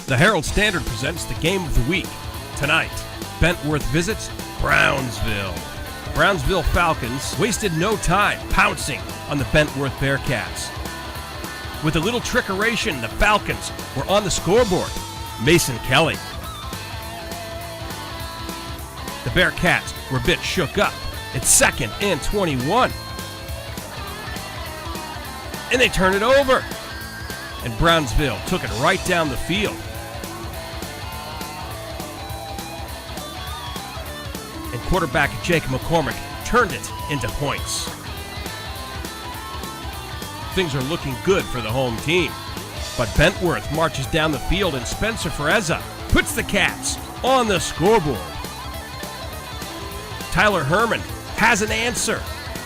The Herald Standard presents the game of the week. Tonight, Bentworth visits Brownsville. The Brownsville Falcons wasted no time pouncing on the Bentworth Bearcats. With a little trickeration, the Falcons were on the scoreboard. Mason Kelly. The Bearcats were a bit shook up. It's 2nd and 21. And they turn it over. And Brownsville took it right down the field. And quarterback Jake McCormick turned it into points. Things are looking good for the home team. But Bentworth marches down the field and Spencer Ferezza puts the Cats on the scoreboard. Tyler Herman has an answer,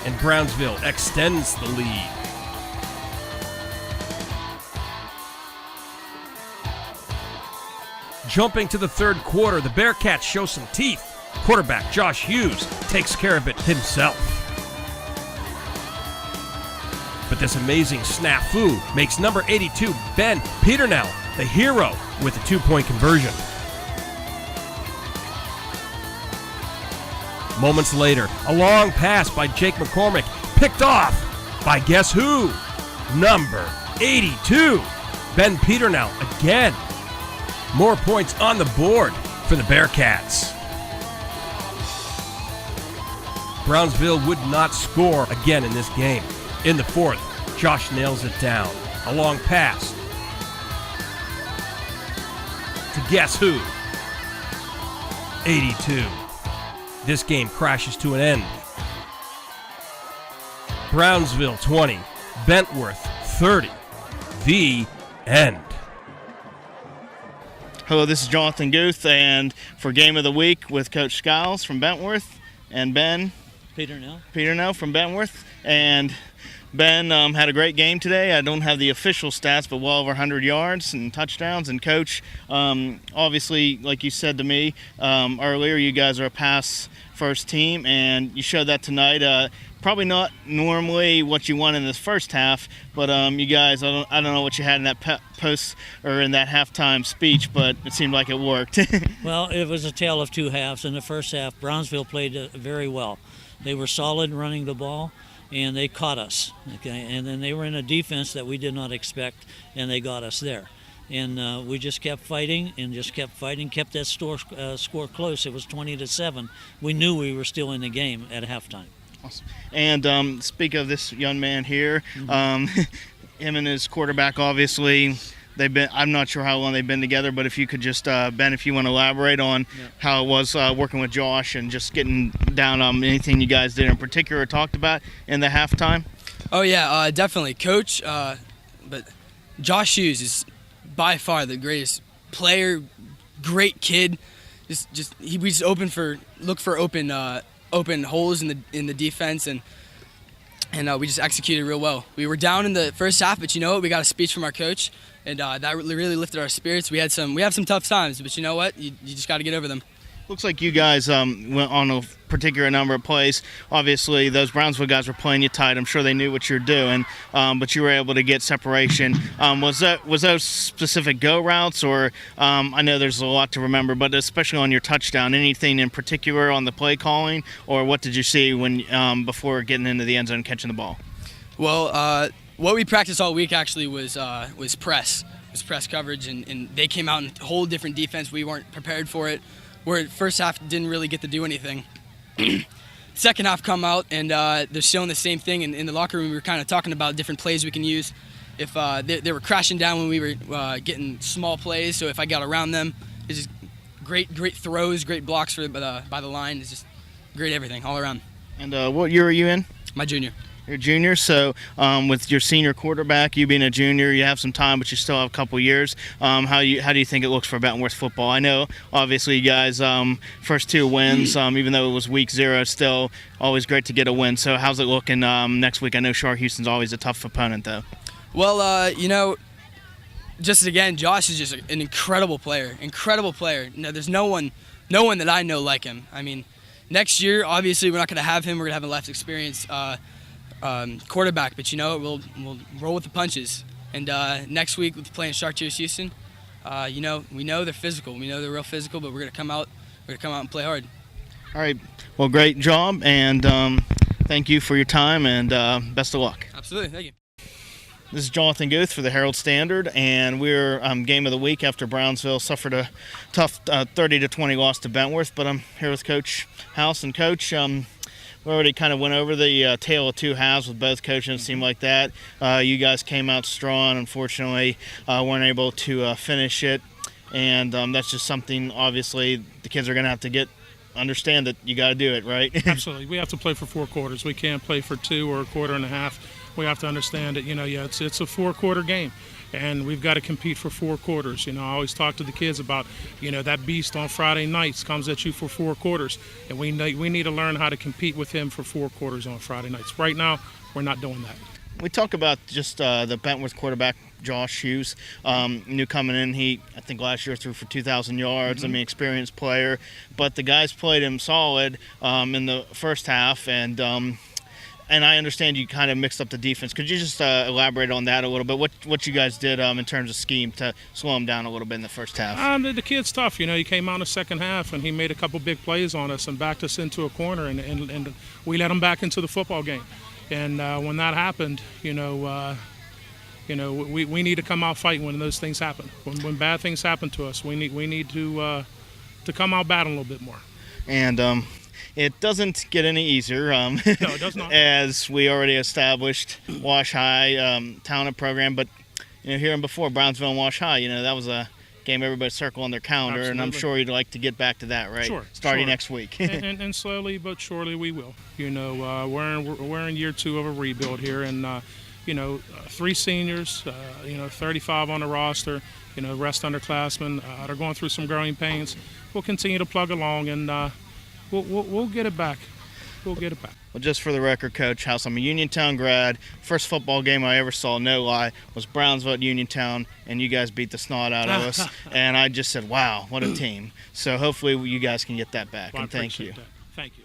and Brownsville extends the lead. Jumping to the third quarter, the Bearcats show some teeth. Quarterback Josh Hughes takes care of it himself. But this amazing snafu makes number 82, Ben Peternell, the hero with a 2-point conversion. Moments later, a long pass by Jake McCormick, picked off by guess who? Number 82, Ben Peternell again. More points on the board for the Bearcats. Brownsville would not score again in this game. In the fourth, Josh nails it down. A long pass to guess who? 82. This game crashes to an end. Brownsville 20, Bentworth 30. The end. Hello, this is Jonathan Guth, and for Game of the Week with Coach Skiles from Bentworth and Ben Peternell from Bentworth. And Ben had a great game today. I don't have the official stats, but well over 100 yards and touchdowns. And Coach, obviously, like you said to me earlier, you guys are a pass-first team, and you showed that tonight. Probably not normally what you want in this first half, but you guys, I don't know what you had in that post or in that halftime speech, but it seemed like it worked. Well, it was a tale of two halves. In the first half, Brownsville played very well. They were solid running the ball, and they caught us. Okay, and then they were in a defense that we did not expect, and they got us there. And we just kept fighting and kept that score close. It was 20-7. We knew we were still in the game at halftime. Awesome. And speak of this young man here, him and his quarterback, obviously, I'm not sure how long they've been together, but if you could just, Ben, if you want to elaborate on how it was working with Josh and just getting down on anything you guys did in particular or talked about in the halftime. Oh, yeah, definitely. Coach, but Josh Hughes is by far the greatest player, great kid. We just look for open holes in the defense, and we just executed real well. We were down in the first half, but you know what? We got a speech from our coach, and that really lifted our spirits. We have some tough times, but you know what? You just got to get over them. Looks like you guys went on a particular number of plays. Obviously, those Brownsville guys were playing you tight. I'm sure they knew what you're doing, but you were able to get separation. Was those specific go routes, or I know there's a lot to remember, but especially on your touchdown, anything in particular on the play calling, or what did you see when before getting into the end zone and catching the ball? Well, what we practiced all week actually was press. It was press coverage, and they came out in a whole different defense. We weren't prepared for it. Where first half didn't really get to do anything. Second half come out, and they're showing the same thing. And in the locker room, we were kind of talking about different plays we can use. If they were crashing down when we were getting small plays, so if I got around them, it's just great throws, great blocks by the line. It's just great everything all around. And what year are you in? My junior. You're a junior, so with your senior quarterback, you being a junior, you have some time, but you still have a couple years. How do you think it looks for Bentworth football? I know, obviously, you guys, first 2 wins, even though it was week 0, still always great to get a win. So how's it looking next week? I know Shar Houston's always a tough opponent, though. Well, just again, Josh is just an incredible player. No, there's no one that I know like him. I mean, next year, obviously, we're not going to have him. We're going to have a less experienced quarterback, but we'll roll with the punches. And next week with playing Chartiers Houston, we know they're physical. We know they're real physical, but we're gonna come out and play hard. All right. Well, great job, and thank you for your time, and best of luck. Absolutely. Thank you. This is Jonathan Guth for the Herald Standard, and we're game of the week after Brownsville suffered a tough 30-20 loss to Bentworth. But I'm here with Coach House, and Coach, we already kind of went over the tale of two halves with both coaches. It seemed like that. You guys came out strong. Unfortunately, weren't able to finish it, and that's just something. Obviously, the kids are going to have to understand that you got to do it, right? Absolutely. We have to play for 4 quarters. We can't play for 2 or a quarter and a half. We have to understand that, it's a 4-quarter game, and we've got to compete for 4 quarters. I always talk to the kids about, that beast on Friday nights comes at you for 4 quarters, and we need to learn how to compete with him for 4 quarters on Friday nights. Right now, we're not doing that. We talk about just the Bentworth quarterback, Josh Hughes, new coming in. He, I think last year threw for 2,000 yards. Mm-hmm. Experienced player, but the guys played him solid in the first half, and I understand you kind of mixed up the defense. Could you just elaborate on that a little bit? What you guys did in terms of scheme to slow him down a little bit in the first half? The kid's tough. He came out in the second half, and he made a couple big plays on us and backed us into a corner, and we let him back into the football game. And when that happened, we need to come out fighting when those things happen. When bad things happen to us, we need to come out batting a little bit more. And it doesn't get any easier. No, it does not. As we already established, Wash High talent program, but hearing before Brownsville and Wash High, that was a game everybody circled on their calendar. Absolutely. And I'm sure you'd like to get back to that, right? Sure. Starting next week. and slowly but surely we will. We're in year 2 of a rebuild here, and 3 seniors, 35 on the roster, rest underclassmen are going through some growing pains. We'll continue to plug along, and we'll get it back. We'll get it back. Well, just for the record, Coach House, I'm a Uniontown grad. First football game I ever saw, no lie, was Brownsville at Uniontown, and you guys beat the snot out of us. And I just said, wow, what a team. So hopefully you guys can get that back, Well, and thank you. That. Thank you.